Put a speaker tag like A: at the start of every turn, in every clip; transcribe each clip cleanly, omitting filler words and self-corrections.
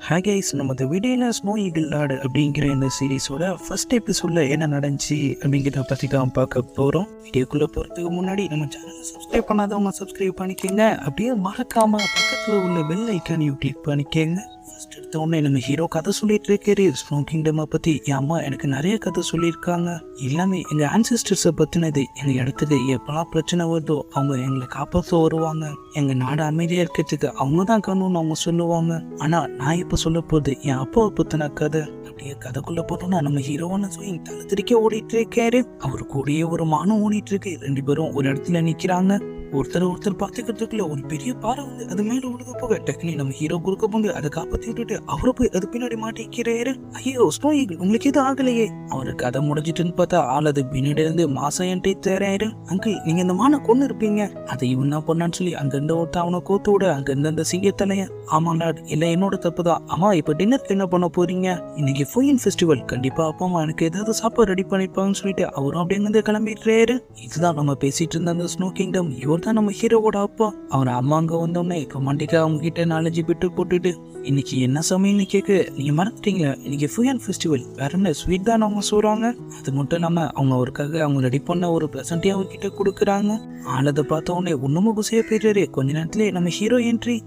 A: Hi guys, நம்ம இந்த வீடியோவில் ஸ்னோ ஈகிள் லார்டு அப்படிங்கிற இந்த சீரீஸோட ஃபர்ஸ்ட் எபிசோடில் என்ன நடந்துச்சு அப்படிங்கிறத பற்றி தான் பார்க்க போகிறோம். வீடியோக்குள்ளே போகிறதுக்கு முன்னாடி நம்ம சேனலை சப்ஸ்கிரைப் பண்ணாதவங்க சப்ஸ்கிரைப் பண்ணிக்கோங்க. அப்படியே மறக்காமல் பக்கத்தில் உள்ள பெல் ஐக்கானையும் கிளிக் பண்ணிக்கோங்க. ஃபர்ஸ்ட் எடுத்த உடனே நம்ம ஹீரோ கதை சொல்லிட்டு இருக்காரு ஸ்னோ கிங்டமை பற்றி. என் அம்மா எனக்கு நிறைய கதை சொல்லியிருக்காங்க. எல்லாமே எங்கள் ஆன்சிஸ்டர்ஸை பற்றினது. எங்கள் இடத்துக்கு எப்போலாம் பிரச்சனை வருதோ அவங்க எங்களை காப்பாற்ற வருவாங்க. எங்கள் நாடு அமைதியாக இருக்கிறதுக்கு அவங்க தான் காரணம்னு அவங்க சொல்லுவாங்க. ஆனால் நான் இப்போ சொல்ல போகுது என் அப்பாவை பற்றின கதை. அப்படியே கதைக்குள்ளே போட்டோம்னா நம்ம ஹீரோவான சொல்லி தலை திருக்க ஓடிட்டு இருக்காரு. அவர் கூடயே ஒரு மானம் ஓடிட்டு இருக்கு. ரெண்டு பேரும் ஒரு இடத்துல நிற்கிறாங்க. ஒருத்தர் பார்த்துக்கிறதுக்குள்ள ஒரு பெரிய பாறை வந்து அது மேல உழுக போக டக்குனி நம்ம ஹீரோ குறுக்க போங்க அதை காப்பாத்தி விட்டுட்டு அவரை போய் அது பின்னாடி மாட்டிக்கிறாரு. ஐயோ ஸ்னோ ஈகிள் உங்களுக்கு எதுவும் ஆகலையே. அவருக்கு கதை முடிஞ்சிட்டுன்னு பார்த்தா ஆள் அது பின்னாடி இருந்து மாசம் என்கிட்ட தேராயிரு. அங்கிள் நீங்க இந்த மான கொண்டு இருப்பீங்க அதை இவன் தான் பண்ணான்னு சொல்லி அங்கிருந்த ஒருத்த அவனை கோத்து விட அங்கிருந்த அந்த சிங்கத்தலைய. ஆமா லாட் இல்ல என்னோட தப்பு தான். ஆமா இப்ப டின்னருக்கு என்ன பண்ண போறீங்க? இன்னைக்கு ஃபுயின் ஃபெஸ்டிவல், கண்டிப்பா அப்பா அம்மா எனக்கு ஏதாவது சாப்பாடு ரெடி பண்ணிருப்பாங்கன்னு சொல்லிட்டு அவரும் அப்படியே வந்து கிளம்பிடுறாரு. இதுதான் நம்ம பேசிட்டு இருந்த அந்த ஸ்னோ கிங்டம். தான் நம்ம ஹீரோவோட அப்பா. அவர் அம்மா அங்க வந்தோடனே ரொமான்டிக்கா அவங்க கிட்ட 4-5 பிட்டு போட்டுட்டு இன்னைக்கு என்ன சமையல்னு கேட்க நீங்க மறந்துட்டீங்களா இன்னைக்கு ஃபுயன் ஃபெஸ்டிவல், வேற என்ன ஸ்வீட் தான் அவங்க சொல்றாங்க. அது மட்டும் இல்லாம அவங்க அவருக்காக அவங்க ரெடி பண்ண ஒரு பிரசன்டே அவர்கிட்ட கொடுக்குறாங்க. ஆளதை பார்த்த உடனே ஒண்ணுமும் குசையா போயிடுறாரு. கொஞ்ச நேரத்திலே நம்ம ஹீரோ என்ட்ரி.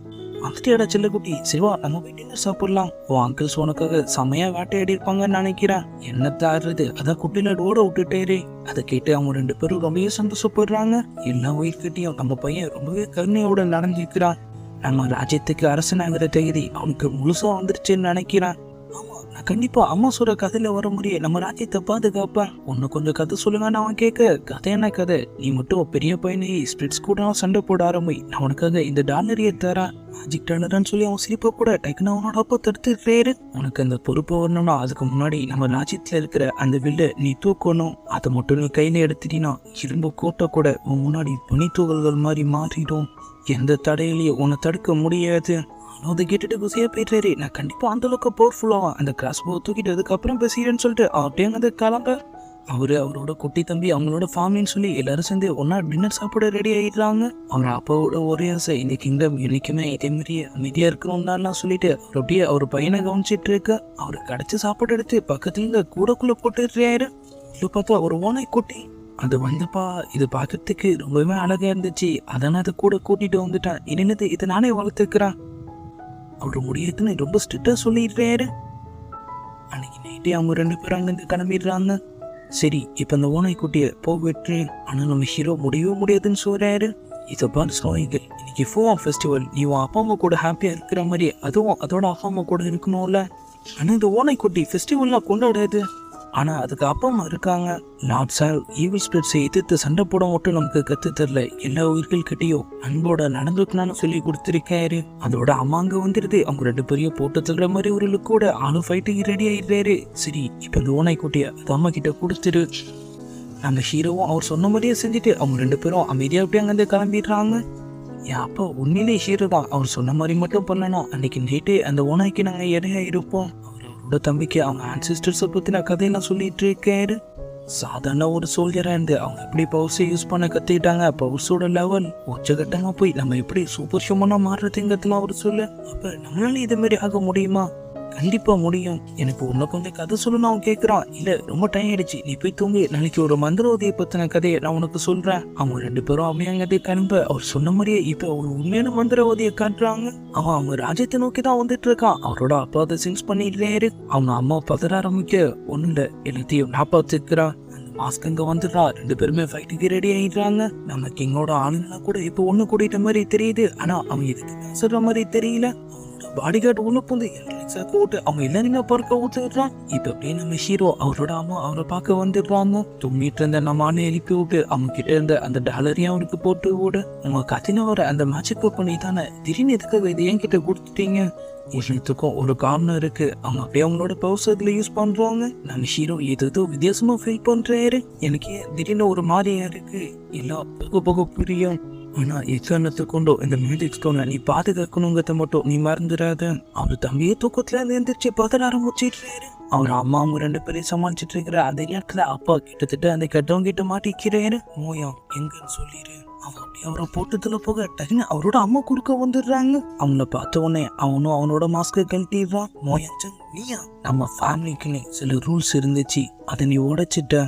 A: வந்துட்டியாடா செல்லக்குட்டி, சிவா நம்ம போய் டின்னர் சாப்பிடலாம். உன் அங்கிள்ஸ் உனக்காக செமையா வேட்டையாடி இருப்பாங்கன்னு நினைக்கிறேன். என்னத்த ஆடுறது அதான் குட்டில ஓட விட்டுட்டேரு. அதை கேட்டு அவங்க ரெண்டு பேரும் ரொம்பவே சந்தோஷப்படுறாங்க. எல்லா உயிர்கிட்டையும் நம்ம பையன் ரொம்பவே கருணையோட நடந்திருக்கிறான். நம்ம ராஜ்யத்துக்கு அரசனாகிற தகுதி அவனுக்கு முழுசா வந்துருச்சுன்னு நினைக்கிறான். கண்டிப்பா அம்மா சொல்ற கதையில வர முடியும் நம்ம ராஜ்யத்தை பாதுகாப்பேன். ஒன்னு கொஞ்சம் கதை சொல்லுங்கன்னு அவன் கேட்க, கதை என்ன கதை, நீ மட்டும் பெரிய பையனை ஸ்பிரிட்ஸ் கூட சண்டை போட ஆரம்பி, நான் உனக்காக இந்த டாலரியை தரேன் மேஜிக் டாலர்னு சொல்லி அவன் சிரிப்ப கூட டக்குன்னு அவனோட அப்பா தடுத்துறாரு. உனக்கு அந்த பொறுப்பு வரணும்னா அதுக்கு முன்னாடி நம்ம ராஜ்யத்துல இருக்கிற அந்த வில்ல நீ தூக்கணும். அதை மட்டும் நீ கையில எடுத்துட்டீங்கன்னா இரும்பு கோட்டை கூட உன் முன்னாடி பனி தூகல்கள் மாதிரி மாறிடும். எந்த தடையிலையும் உன்னை தடுக்க முடியாது. அதை கேட்டுட்டு குசியா போயிட்டாரு. நான் கண்டிப்பா அந்த அளவுக்கு பவர்ஃபுல்லாக அந்த கிராஸ் போ தூக்கிட்டு அதுக்கப்புறம் பேசுகிறேன்னு சொல்லிட்டு அப்படியே அந்த கிளம்ப அவரோட குட்டி தம்பி அவங்களோட ஃபேமிலின்னு சொல்லி எல்லாரும் சேர்ந்து ஒன்னா டின்னர் சாப்பிட ரெடி ஆகிடுறாங்க. அவங்க அப்பாவோட ஒரே ஆசை இந்த கிங்டம் என்னைக்குமே இதே மாதிரியே அமைதியா இருக்கணும்னா சொல்லிட்டு அவர் அப்படியே அவர் பையனை கவனிச்சிட்டு இருக்க. அவருக்கு கிடைச்ச சாப்பாடு எடுத்து பக்கத்துல இருந்து கூடக்குள்ள போட்டுறாரு. இது பார்த்தா ஒரு ஓனை குட்டி அது வந்துப்பா. இது பார்க்கறதுக்கு ரொம்பவே அழகா இருந்துச்சு. அதனால அதை கூட கூட்டிட்டு வந்துட்டேன். என்னது இதை நானே வளர்த்துக்கிறேன். அவரு முடியாதுன்னு ரொம்ப ஸ்ட்ரிக்டா சொல்லிடுறாரு. அன்னைக்கு நைட்டே அவங்க ரெண்டு பேரும் அங்கிருந்து கிளம்பிடுறாங்க. சரி இப்ப இந்த ஓனை குட்டிய போவிட்டு, ஆனா நம்ம ஹீரோ முடியவே முடியாதுன்னு சொல்றாரு. இதை பாரு ஸ்னோயிகள், இன்னைக்கு ஃபுயன் ஃபெஸ்டிவல், நீ உன் அப்பா அம்மா கூட ஹாப்பியா இருக்கிற மாதிரி அதுவும் அதோட அப்பா அம்மா கூட இருக்கணும்ல. ஆனா இந்த ஓனை குட்டி ஃபெஸ்டிவல்லாம் கொண்டாடாது. ஆனா அதுக்கு அப்பா அம்மா இருக்காங்க. லார்ட் சால் ஈவில் ஸ்பிரிட்ஸை எதிர்த்து சண்டை போட மட்டும் நமக்கு கத்து தரல, எல்லா உயிர்கள் கிட்டையும் அன்போட நடந்துக்கணும்னு சொல்லி கொடுத்துருக்காரு. அதோட அம்மா அங்க வந்துருது. அவங்க ரெண்டு பேரையும் போட்டு தள்ளுற மாதிரி ஒரு லுக்கோட ஆளும் ஃபைட்டுக்கு ரெடி ஆயிடுறாரு. சரி இப்ப இந்த ஓனை குட்டிய அது அம்மா கிட்ட கொடுத்துரு. நம்ம ஹீரோவும் அவர் சொன்ன மாதிரியே செஞ்சுட்டு அவங்க ரெண்டு பேரும் அமைதியா அப்படியே அங்கிருந்து கிளம்பிடுறாங்க. என் அப்பா உண்மையிலே ஹீரோ தான். அவர் சொன்ன மாதிரி மட்டும் பண்ணணும். அன்னைக்கு நைட்டு அந்த ஓனாய்க்கு நாங்க இடையா இருப்போம். தம்பிக்கு அவங்க ஆன்சிஸ்டர்ஸை பத்தின கதையெல்லாம் சொல்லிட்டு இருக்காரு. சாதாரண ஒரு சோல்ஜரா இருந்து அவங்க எப்படி பவர்ஸை யூஸ் பண்ண கத்துக்கிட்டாங்க. பவர்ஸோட லெவல் உச்சகட்டமா போய் நம்ம எப்படி சூப்பர் ஹியூமனா மாறுறதுங்கிறதுலாம் அவர் சொல்லு. அப்ப நம்மளால இதே மாதிரி ஆக முடியுமா? கண்டிப்பா முடியும். எனக்கு ஒன்னு கொஞ்சம் கதை சொல்லணும் அவன் கேட்கிறான். இல்ல ரொம்ப டைம் ஆயிடுச்சு, நீ போய் தூங்கி, நாளைக்கு ஒரு மந்திரவாதியை பத்தின கதையை நான் உனக்கு சொல்றேன். அவங்க ரெண்டு பேரும் அப்படியே கிளம்ப அவர் சொன்ன மாதிரியே இப்ப ஒரு உண்மையான மந்திரவாதியை காட்டுறாங்க. அவன் அவங்க ராஜ்யத்தை நோக்கி தான் வந்துட்டு இருக்கான். அவரோட அப்பா அதை சென்ஸ் பண்ணிடுறாரு. அவங்க அம்மா பதற ஆரம்பிக்க, ஒண்ணு இல்ல எல்லாத்தையும் நான் பார்த்துக்கிறான். மாஸ்க் அங்க வந்துடுறா. ரெண்டு பேருமே ஃபைட்டுக்கு ரெடி ஆயிடுறாங்க. நம்ம கிங்கோட ஆளுங்கெல்லாம் கூட இப்ப ஒண்ணு கூட்டிட்ட மாதிரி தெரியுது. ஆனா அவன் எதுக்கு சொல்ற மாதிரி தெரியல. பாடி கார்டு உள்ள போந்து போட்டு அவங்க எல்லாருமே பார்க்க ஊத்துறான். இப்ப அப்படியே நம்ம ஹீரோ அவரோட அம்மா அவரை பார்க்க வந்துடுறாங்க. தும்மிட்டு இருந்த நம்ம ஆளை எழுப்பி விட்டு அவங்க கிட்ட இருந்த அந்த டாலரையும் அவருக்கு போட்டு விட, உங்க கத்தின வர அந்த மேஜிக் பண்ணி தானே திடீர்னு எதுக்காக இதை என் கிட்ட கொடுத்துட்டீங்க? எல்லாத்துக்கும் ஒரு காரணம் இருக்கு. அவங்க அப்படியே அவங்களோட பவர்ஸ் அதுல யூஸ் பண்றாங்க. நம்ம ஹீரோ ஏதோ வித்தியாசமா ஃபீல் பண்றாரு. எனக்கு திடீர்னு ஒரு மாதிரியா இருக்கு. எல்லாம் போக போக புரியும். ஆனா எக்காரணத்துக்கு கொண்டோ இந்த மியூசிக் ஸ்டோனை நீ பாதுகாக்கணுங்கிறத மட்டும் நீ மறந்துடாத. அவர் தம்பியே தூக்கத்துல இருந்து எந்திரிச்சு பதற ஆரம்பிச்சிடுறாரு. அவர் அம்மா அவங்க 2 பேரையும் சமாளிச்சுட்டு இருக்கிற அதே நேரத்துல அப்பா கிட்டத்தட்ட அந்த கெட்டவங்க கிட்ட மாட்டிக்கிறாரு. மோயா எங்கன்னு சொல்லிடு. அவன் அப்படியே அவரை போட்டதுல போக டக்குன்னு அவரோட அம்மா குறுக்க வந்துடுறாங்க. அவங்கள பார்த்த உடனே அவனும் அவனோட மாஸ்க கழட்டிடுறான். மோயன்சன் நீயா? நம்ம ஃபேமிலிக்குன்னு சில ரூல்ஸ் இருந்துச்சு, அதை நீ உடைச்சிட்ட.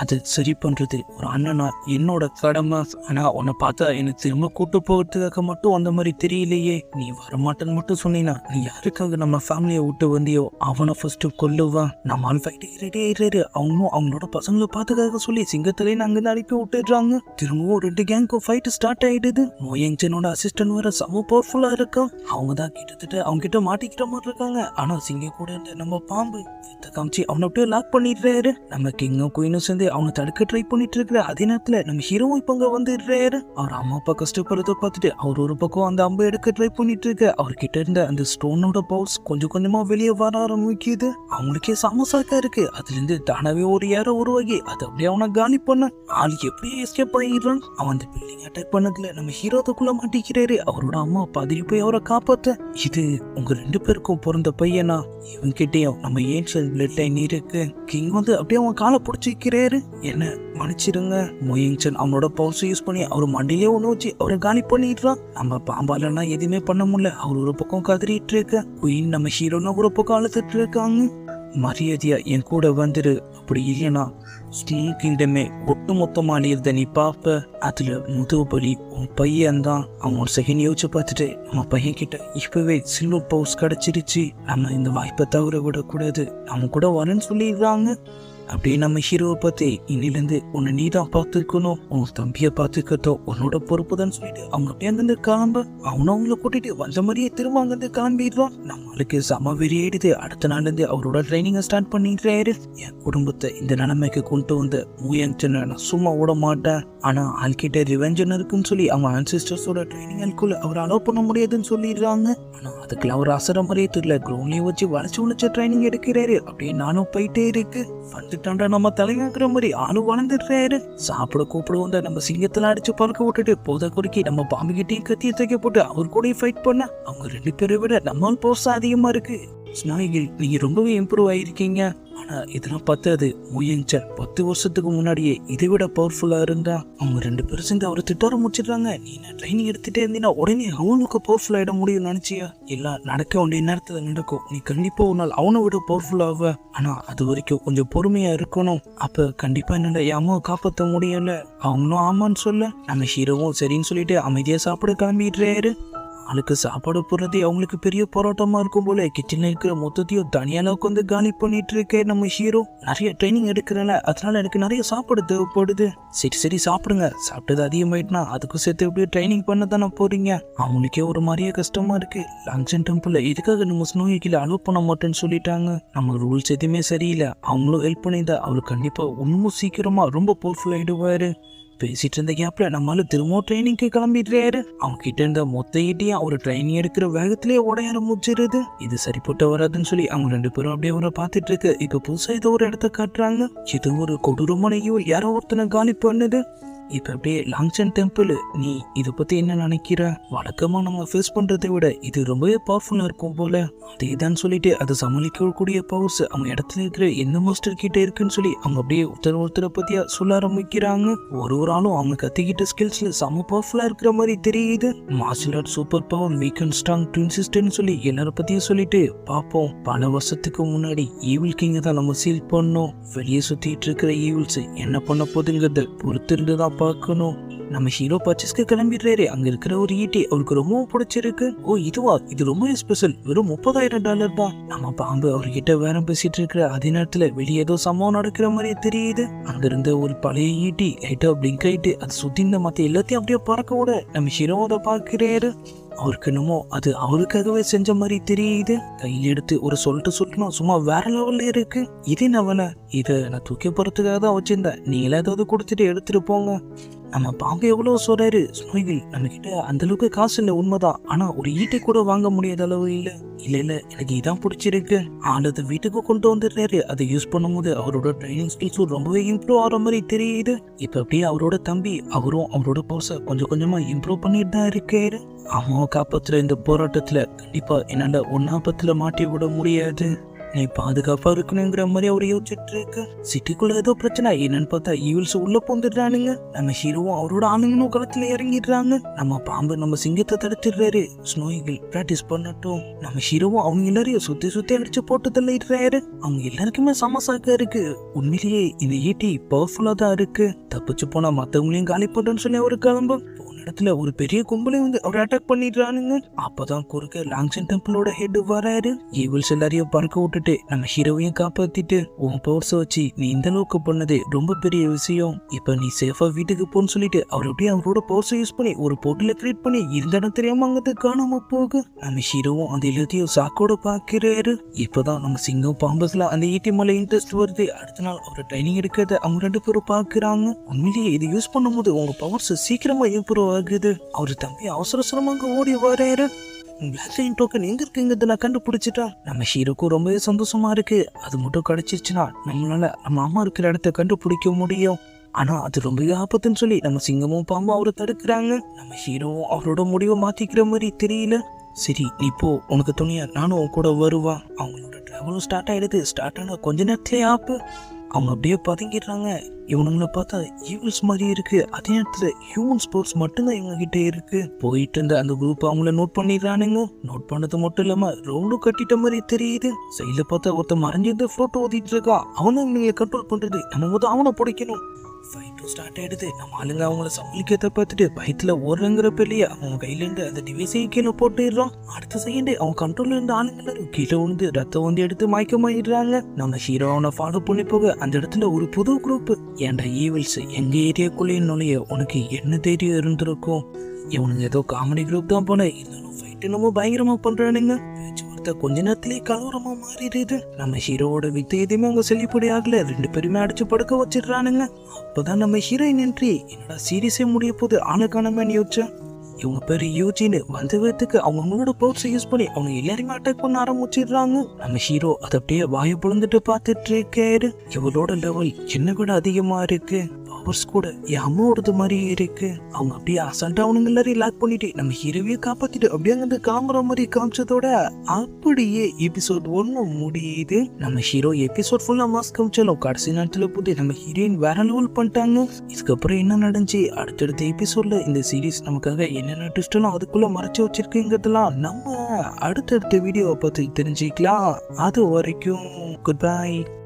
A: அது சரி பண்றது ஒரு அண்ணனா என்னோட கடமை. ஆனா உன்னை பார்த்தா எனக்கு திரும்ப கூட்டு போகிறதுக்காக மட்டும் அந்த மாதிரி தெரியலையே. நீ வரமாட்டேன்னு மட்டும் சொன்னீங்கன்னா நீ யாருக்காக நம்ம ஃபேமிலியை விட்டு வந்தியோ அவனை ஃபர்ஸ்ட் கொல்லுவான். நம்ம ஃபைட்டுக்கு ரெடி ஆயிடுறாரு. அவங்களும் அவங்களோட பசங்களை பார்த்துக்காக சொல்லி சிங்கத்திலேயே அங்கே அனுப்பி விட்டுடுறாங்க. திரும்பவும் 2 கேங்க்கும் ஃபைட் ஸ்டார்ட் ஆயிடுது. மோயங்சனோட அசிஸ்டன்ட் வர செம பவர்ஃபுல்லா இருக்கான். அவங்க தான் கிட்டத்தட்ட அவங்க கிட்ட மாட்டிக்கிட்ட மாதிரி இருக்காங்க. ஆனா சிங்கம் கூட இருந்த நம்ம பாம்பு காமிச்சு அவனை அப்படியே லாக் பண்ணிடுறாரு. நம்ம கிங்கும் குயினும் சேர்ந்து அவனை தடுக்க ட்ரை பண்ணிட்டு இருக்கிற அதே நேரத்துல நம்ம ஹீரோவும் இப்ப அங்க வந்துடுறாரு. அவர் அம்மா அப்பா கஷ்டப்படுறத பார்த்துட்டு அவர் ஒரு பக்கம் அந்த அம்பை எடுக்க ட்ரை பண்ணிட்டு இருக்க. அவர்கிட்ட இருந்த அந்த ஸ்டோனோட பவுல்ஸ் கொஞ்சம் கொஞ்சமா வெளியே வர ஆரம்பிக்குது. அவங்களுக்கே சமசாக்கா இருக்கு. அதுல இருந்து தானாவே ஒரு ஏற உருவாகி அது அப்படியே அவனை காலி பண்ண ஆள் எப்படியே எஸ்கேப் ஆகிடுறான். அவன் அந்த பில்டிங் அட்டாக் பண்ணதுல நம்ம ஹீரோத்துக்குள்ள மாட்டிக்கிறாரு. அவரோட அம்மா பதறி போய் அவரை காப்பாத்த. இது உங்க 2 பேருக்கும் பிறந்த பையனா? இவன்கிட்டயும் நம்ம ஏன்ஷியல் பிளட் லைன் இருக்கு. கிங் வந்து அப்படியே அவன் காலை பிடிச்சிக்கிறாரு. என்ன மன்னிச்சிருங்க. மோயங்சன் அவனோட பவர்ஸ் யூஸ் பண்ணி அவர் மண்டையிலே ஒண்ணு வச்சு அவரை காலி பண்ணிடுறான். நம்ம பாம்பாலன்னா எதுவுமே பண்ண முடியல. அவர் ஒரு பக்கம் கதறிட்டு இருக்க. குயின் நம்ம ஹீரோனா ஒரு பக்கம் அழுத்துட்டு இருக்காங்க. மரியாதையா என் கூட வந்துரு, அப்படி இல்லைன்னா ஸ்னோ கிங்டமே ஒட்டு மொத்தமா அழியறத நீ பாப்ப. அதுல முதுகுபலி உன் பையன் தான். அவன் ஒரு செகண்ட் யோசிச்சு பார்த்துட்டு நம்ம பையன் கிட்ட இப்பவே சில்வர் பவுஸ் கிடைச்சிருச்சு, நம்ம இந்த வாய்ப்பை தவற விடக்கூடாது, நம்ம கூட வரேன்னு சொல்லிடுறாங்க. அப்படியே நம்ம ஹீரோவை பார்த்து இன்னிலேருந்து உன்னை நீ தான் பார்த்துக்கணும், உன் தம்பியை பார்த்துக்கத்தோ உன்னோட பொறுப்பு தான் சொல்லிட்டு அவங்க அப்படியே அங்கிருந்து கிளம்ப அவனும் அவங்கள கூட்டிட்டு வந்த மாதிரியே திரும்ப அங்கிருந்து கிளம்பிடுவான். நம்மளுக்கு சம வெறியாயிடுது. அடுத்த நாள்ல இருந்து அவரோட ட்ரைனிங்கை ஸ்டார்ட் பண்ணிடுறாரு. என் குடும்பத்தை இந்த நிலைமைக்கு கொண்டு வந்த மூயங்சனை நான் சும்மா விட மாட்டேன். ஆனா ஆள்கிட்ட ரிவெஞ்சன் இருக்குன்னு சொல்லி அவங்க ஆன்சிஸ்டர்ஸோட ட்ரைனிங்களுக்குள்ள அவர் அலோவ் பண்ண முடியாதுன்னு சொல்லிடுறாங்க. ஆனா அதுக்குள்ள அவர் அசர மாதிரியே தெரியல. கிரௌண்ட்லயே வச்சு வளைச்சு ட்ரைனிங் எடுக்கிறாரு. அப்படியே நானும் போயிட்டே இருக்கு. வந்துட்டாண்டா நம்ம தலையாக்குற மாதிரி ஆளு வளர்ந்துடுறாரு. சாப்பிட கூப்பிட வந்த நம்ம சிங்கத்துல அடிச்சு பறக்க விட்டுட்டு போத குறுக்கி நம்ம பாம்பு கிட்டையும் கத்திய தூக்கி போட்டு அவர் கூட ஃபைட் பண்ண அவங்க 2 பேரை விட நம்மால் போர்ஸ் அதிகமா இருக்கு. ஸ்னாய்கில் நீங்க ரொம்பவே இம்ப்ரூவ் ஆயிருக்கீங்க. ஆனா இதெல்லாம் பார்த்தது மூயங்சன் 10 வருஷத்துக்கு முன்னாடியே இதை விட பவர்ஃபுல்லா இருந்தா. அவங்க 2 பேரும் சேர்ந்து அவரை திட்டார முடிச்சிடுறாங்க. நீ நான் ட்ரைனிங் எடுத்துட்டே இருந்தீங்கன்னா உடனே அவனுக்கு பவர்ஃபுல் ஆயிட முடியும் நினைச்சியா? எல்லாம் நடக்க வேண்டிய நேரத்துல நடக்கும். நீ கண்டிப்பா ஒரு நாள் அவனை விட பவர்ஃபுல் ஆவ. ஆனா அது வரைக்கும் கொஞ்சம் பொறுமையா இருக்கணும். அப்ப கண்டிப்பா என்னோட அம்மாவை காப்பாற்ற முடியல. அவங்களும் ஆமான்னு சொல்ல நம்ம ஹீரோவும் சரின்னு சொல்லிட்டு அமைதியா சாப்பிட கிளம்பிடுறாரு. ஆளுக்கு சாப்பாடு போடுறதே அவங்களுக்கு பெரிய போராட்டமா இருக்கும் போல. கிச்சன்ல இருக்கிற மொத்தத்தையும் தனியால உட்காந்து காலி பண்ணிட்டு இருக்க நம்ம ஹீரோ. நிறைய ட்ரைனிங் எடுக்கிறல, அதனால எனக்கு நிறைய சாப்பாடு தேவைப்படுது. சரி சாப்பிடுங்க. சாப்பிட்டது அதிகமாயிட்டுனா அதுக்கும் சேர்த்து எப்படி ட்ரைனிங் பண்ண தானே போறீங்க. அவங்களுக்கே ஒரு மாதிரியே கஷ்டமா இருக்கு. லாங்சன் டெம்பிள் இதுக்காக நம்ம ஸ்னோய்கில அலோவ் பண்ண மாட்டேன்னு சொல்லிட்டாங்க. நம்ம ரூல்ஸ் எதுவுமே சரியில்லை. அவங்களும் ஹெல்ப் பண்ணியிருந்தா அவர் கண்டிப்பா இன்னும் சீக்கிரமா ரொம்ப பவர்ஃபுல் ஆயிடுவாரு. பேசிட்டு இருந்த கேப்ல நம்மளால திரும்பவும் ட்ரைனிங்க்கு கிளம்பிடுறாரு. அவங்க கிட்ட இருந்த மொத்த ஈட்டியும் அவர் ட்ரைனிங் எடுக்கிற வேகத்திலேயே உடைய ஆரம்பிச்சிருது. இது சரிப்பட்டு வராதுன்னு சொல்லி அவங்க 2 பேரும் அப்படியே அவரை பார்த்துட்டு இருக்கு. இப்ப புதுசா ஏதோ ஒரு இடத்த காட்டுறாங்க. இது ஒரு கொடூரமானையோ யாரோ ஒருத்தனை காலி பண்ணுது. இப்ப அப்படியே லாங்சன் டெம்பிள், நீ இதை பத்தி என்ன நினைக்கிற? வழக்கமா நம்ம ஃபேஸ் பண்றதை விட இது ரொம்பவே பவர்ஃபுல்லா இருக்கும் போல. அதேதான் சொல்லிட்டு அதை சமாளிக்கக்கூடிய பவர்ஸ் அவங்க இடத்துல இருக்கிற எந்த மாஸ்டர் கிட்ட இருக்குன்னு சொல்லி அவங்க அப்படியே ஒருத்தரை பத்தியா சொல்ல ஆரம்பிக்கிறாங்க. ஒரு ஆளும் அவங்க கத்திக்கிட்ட ஸ்கில்ஸ்ல செம பவர்ஃபுல்லா இருக்கிற மாதிரி தெரியுது. Martial art super power weak and strong twin சிஸ்டர்னு சொல்லி எல்லார பத்தியும் சொல்லிட்டு பார்ப்போம். பல வருஷத்துக்கு முன்னாடி ஈவில் கிங்க தான் நம்ம சீல் பண்ணோம். வெளியே சுத்திட்டு இருக்கிற ஈவில்ஸ் என்ன பண்ண போதுங்கிறத பொறுத்திருந்துதான் பார்க்கணும். நம்ம ஹீரோ பர்ச்சேஸ்க்கு கிளம்பிடுறாரு. அங்க இருக்கிற ஒரு ஈட்டி அவருக்கு ரொம்பவும் பிடிச்சிருக்கு. ஓ இதுவா, இது ரொம்ப ஸ்பெஷல், வெறும் $30,000 தான். நம்ம பாம்பு அவர்கிட்ட வேற பேசிட்டு இருக்கிற அதே நேரத்துல வெளியே ஏதோ சம்பவம் நடக்கிற மாதிரியே தெரியுது. அங்க இருந்த ஒரு பழைய ஈட்டி லைட்டா பிளிங்க் ஆயிட்டு அது சுத்தி இந்த மத்த எல்லாத்தையும் அப்படியே பறக்க விட நம்ம ஹீரோ அதை பார்க்கிறாரு. அவருக்கு என்னமோ அது அவருக்காகவே செஞ்ச மாதிரி தெரியுது. கையில் எடுத்து ஒரு சொல்லணும் சும்மா வேற லெவல்ல இருக்கு. இது நவல, இதை நான் தூக்கி போறதுக்காக தான் வச்சிருந்தேன். நீங்களே ஏதாவது கொடுத்துட்டு எடுத்துட்டு போங்க. நம்ம பாம்பு எவ்வளவு சொல்றாரு, ஸ்னோயில் நம்ம கிட்ட அந்த அளவுக்கு காசு இல்ல உண்மைதான், ஆனா ஒரு ஈட்டை கூட வாங்க முடியாத அளவு இல்ல. இல்ல எனக்கு இதான் பிடிச்சிருக்கு. ஆனது வீட்டுக்கு கொண்டு வந்துடுறாரு. அதை யூஸ் பண்ணும்போது அவரோட ட்ரைனிங் ஸ்கில்ஸும் ரொம்பவே இம்ப்ரூவ் ஆகிற மாதிரி தெரியுது. இப்ப அப்படியே அவரோட தம்பி அவரும் அவரோட பவர்ஸை கொஞ்சம் கொஞ்சமா இம்ப்ரூவ் பண்ணிட்டு தான் இருக்காரு. அம்மாவை காப்பாத்துல இந்த போராட்டத்துல கண்டிப்பா என்னால ஒன்னாபத்துல மாட்டி விட முடியாது, நீ பாதுகாப்பா இருக்கணுங்கிற மாதிரி அவரு யோசிச்சுட்டு இருக்கு. சிட்டிக்குள்ள ஏதோ பிரச்சனை என்னன்னு பார்த்தா ஈவில்ஸ் உள்ள போந்துடுறானுங்க. நம்ம ஹீரோவும் அவரோட ஆளுங்களும் களத்துல இறங்கிடுறாங்க. நம்ம பாம்பு நம்ம சிங்கத்தை தடுத்துடுறாரு. ஸ்னோயிகள் பிராக்டிஸ் பண்ணட்டும். நம்ம ஹீரோவும் அவங்க எல்லாரையும் சுத்தி அடிச்சு போட்டு தள்ளிடுறாரு. அவங்க எல்லாருக்குமே சமசாக்கா இருக்கு. உண்மையிலேயே இந்த ஈட்டி பவர்ஃபுல்லா தான் இருக்கு. தப்பிச்சு போனா மத்தவங்களையும் காலி பண்ணுன்னு சொல்லி அவரு கிளம்பு இடத்துல ஒரு பெரிய கும்பலையும் வந்து அவர் அட்டாக் பண்ணிடுறானுங்க. அப்பதான் குறுக்க லாங்சன் டெம்பிளோட ஹெட் வராரு. ஈவில்ஸ் எல்லாரையும் பறக்க விட்டுட்டு நம்ம ஹீரோவையும் காப்பாத்திட்டு, உன் பவர்ஸ் வச்சு நீ இந்த அளவுக்கு பண்ணது ரொம்ப பெரிய விஷயம், இப்ப நீ சேஃபா வீட்டுக்கு போன்னு சொல்லிட்டு அவர் அப்படியே அவரோட பவர்ஸ் யூஸ் பண்ணி ஒரு போர்ட்டல கிரியேட் பண்ணி இருந்த இடம் தெரியாம அங்கது காணாம போக நம்ம ஹீரோவும் அந்த எல்லாத்தையும் சாக்கோட பாக்குறாரு. இப்பதான் நம்ம சிங்கம் பாம்புல அந்த ஈட்டி மேல இன்ட்ரெஸ்ட் வருது. அடுத்த நாள் அவர் ட்ரைனிங் எடுக்கிறத அவங்க 2 பேரும் பாக்குறாங்க. உண்மையிலேயே இது யூஸ் பண்ணும்போது உங்க பவர்ஸ் சீக்கிரமா இம்ப்ரூவ் ஆகுது. அவரு தம்பி அவசரமா ஓடி வராரு. பிளாக் லைன் டோக்கன் எங்க இருக்குங்கிறத நான் கண்டுபிடிச்சிட்டேன். நம்ம ஹீரோக்கும் ரொம்பவே சந்தோஷமா இருக்கு. அது மட்டும் கிடைச்சிருச்சுன்னா நம்மளால நம்ம அம்மா இருக்கிற இடத்த கண்டுபிடிக்க முடியும். ஆனா அது ரொம்ப ஆபத்துன்னு சொல்லி நம்ம சிங்கமும் பாம்பும் அவரை தடுக்கிறாங்க. நம்ம ஹீரோவும் அவரோட முடிவை மாத்திக்கிற மாதிரி தெரியல. சரி நீ போ, உனக்கு துணியா நானும் உன் கூட வருவா. அவங்களோட டிராவலும் ஸ்டார்ட் ஆயிடுது. ஸ்டார்ட் ஆன கொஞ்ச நேரத்திலே ஆப்பு அவங்க அப்படியே பதுங்கிடுறாங்க. இவனுங்களை பார்த்தா ஈவில்ஸ் மாதிரி இருக்கு. அதே நேரத்துல ஹியூமன் ஸ்போர்ட்ஸ் மட்டும்தான் இவங்க கிட்ட இருக்கு. போயிட்டு இருந்த அந்த குரூப் அவங்கள நோட் பண்ணிடுறானுங்க. நோட் பண்ணது மட்டும் இல்லாம ரவுண்டும் கட்டிட்ட மாதிரி தெரியுது. சைட்ல பார்த்தா ஒருத்த மறைஞ்சிருந்து போட்டோ ஓதிட்டு இருக்கான். அவனும் இவங்க கண்ட்ரோல் பண்றது. நம்ம முதல் அவனை பிடிக்கணும். ஃபைட்டும் ஸ்டார்ட் ஆயிடுது. நம்ம ஆளுங்க அவங்கள சமாளிக்கிறத பார்த்துட்டு பயத்துல ஓடுறங்கிற பெரிய அவங்க கையில இருந்து அந்த டிவைஸையும் கீழே போட்டுடுறான். அடுத்த செகண்ட் அவன் கண்ட்ரோல்ல இருந்த ஆளுங்க கீழே விழுந்து ரத்தம் வந்து எடுத்து மயக்கமாயிடுறாங்க. நம்ம ஹீரோ அவனை ஃபாலோ பண்ணி போக அந்த இடத்துல ஒரு புது குரூப். ஏன்டா ஈவில்ஸ் எங்க ஏரியாக்குள்ளே நுழைய உனக்கு என்ன தைரியம் இருந்திருக்கும்? இவனுங்க ஏதோ காமெடி குரூப் தான் போல. இருந்தாலும் ஃபைட் என்னமோ பயங்கரமா பண்றானுங்க. கொஞ்ச நேரத்திலே கலவரமா மாறிடுது. நம்ம ஹீரோவோட வித்து எதுவுமே அவங்க செல்லுபடி ஆகல. 2 பேருமே அடிச்சு படுக்க வச்சிடுறானுங்க. அப்பதான் நம்ம ஹீரோயின் என்ட்ரி. என்னடா சீரியஸே முடிய போது ஆளை காணாமன்னு யோசிச்சேன். இவங்க பேரு யூஜின்னு வந்த விதத்துக்கு அவங்களோட பவர்ஸ் யூஸ் பண்ணி அவங்க எல்லாருமே அட்டாக் பண்ண ஆரம்பிச்சிடுறாங்க. நம்ம ஹீரோ அதை அப்படியே வாயை பொழுந்துட்டு பார்த்துட்டு இருக்காரு. இவளோட லெவல் என்னை விட அதிகமா இருக்கு. பவர்ஸ் கூட என் அம்மாவோடது மாதிரி இருக்கு. அவங்க அப்படியே அசால்ட்டா அவனுங்க எல்லாரையும் லாக் பண்ணிட்டு நம்ம ஹீரோவையே காப்பாத்திட்டு அப்படியே அங்க காமரா மாதிரி காமிச்சதோட அப்படியே எபிசோட் 1 முடியுது. நம்ம ஹீரோ எபிசோட் ஃபுல்லா மாஸ் காமிச்சாலும் கடைசி நேரத்துல போது நம்ம ஹீரோயின் வேற லெவல் பண்ணிட்டாங்க. இதுக்கப்புறம் என்ன நடந்துச்சு அடுத்தடுத்த எபிசோட்ல இந்த சீரீஸ் நமக்காக என்னென்ன ட்விஸ்ட்லாம் அதுக்குள்ள மறைச்சு வச்சிருக்குங்கிறதெல்லாம் நம்ம அடுத்தடுத்த வீடியோவை பார்த்து தெரிஞ்சுக்கலாம். அது வரைக்கும் குட் பை.